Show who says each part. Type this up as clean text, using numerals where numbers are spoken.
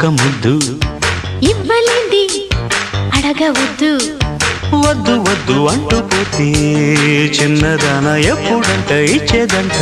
Speaker 1: ఒక్క ముద్దు
Speaker 2: ఇవ్వలేంది అడగవద్దు
Speaker 1: వద్దు వద్దు అంటూ పోతే చిన్నదాన ఎప్పుడంట ఇచ్చేదంట